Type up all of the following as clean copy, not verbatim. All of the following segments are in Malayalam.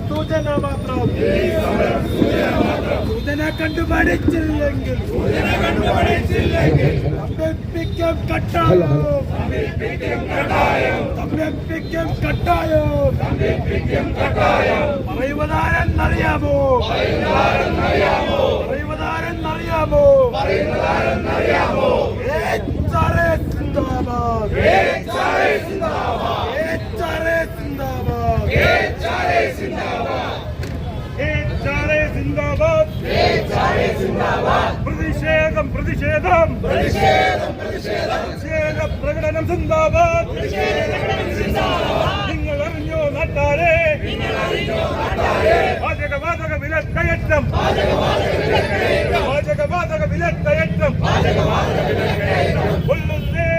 സൂചന മാത്രം. സൂചന കണ്ടു പഠിച്ചില്ലെങ്കിൽ സംരംഭിക്കും കട്ടായോ. പറയുവതാരെന്നറിയാമോ? പ്രതിഷേധം പ്രതിഷേധ പ്രകടനം സിന്ദാബാദ്. നിങ്ങൾ അറിഞ്ഞോ നാട്ടാരെ പാചകവാതക വിലക്കയറ്റം. കൊല്ലുന്നേ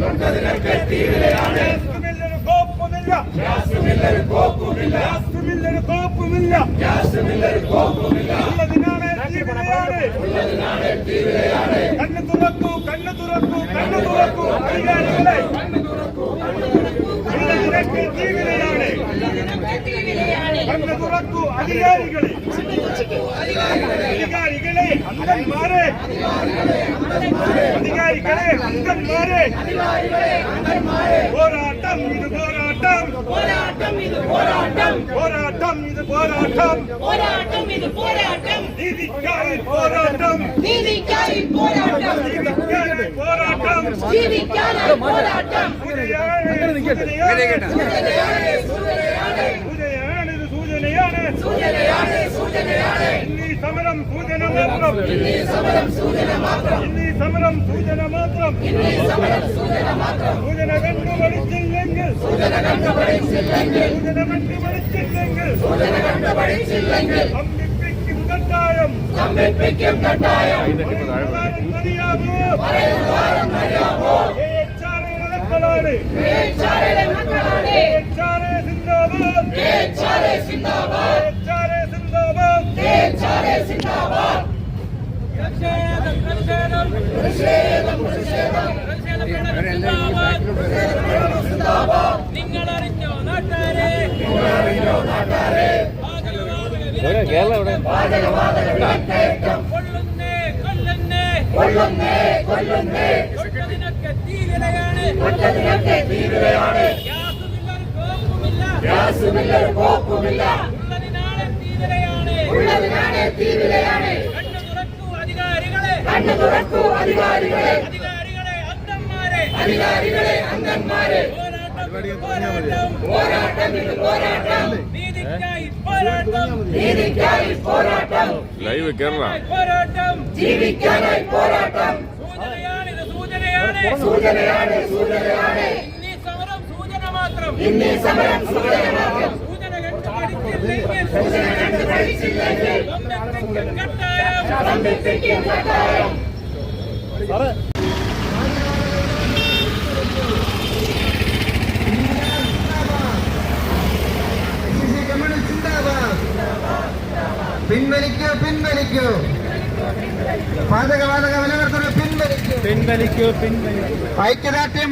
തൊട്ടതിനൊക്കെ തീവിലയാണ്. കണ്ണു തുറക്കൂ അധികാരികളെ. കണ്ണു തുറക്കൂ അധികാരികളെ, അംഗന്മാരെ, പോരാട്ടം ഇത് പോരാട്ടം. നീതിക്കായി പോരാട്ടം. സൂചനയാണ്. ഇന്നീ സമരം സൂചന മാത്രം. സൂചന കണ്ടുപഠിച്ചില്ലെങ്കിൽ സംരംഭിക്കും കട്ടായം. അറിയാമോ? നിങ്ങളറിഞ്ഞോ നാട്ടാരെ കൊല്ലുന്നേ. തൊട്ടതിനൊക്കെ തീവിലയാണ്. ഗ്യാസുമില്ലൊരു കോപ്പുമില്ല. ഉള്ളതിനാണ് തീവിലയാണ്. കണ്ണു തുറക്കൂ അധികാരികളെ. അംഗന്മാരെ. പോരാട്ടം. നീതിക്കായി പോരാട്ടം. ലൈവ് കേരള ജീവിക്കാനായി പോരാട്ടം. സൂചനയാണ്. ഇന്നീ സമരം സൂചന മാത്രം. സംരംഭിക്കും കട്ടായം. പിൻവലിക്കൂ പാചകവാതക വിലവർദ്ധന പിൻവലിക്കൂ. ഐക്യദാർഢ്യം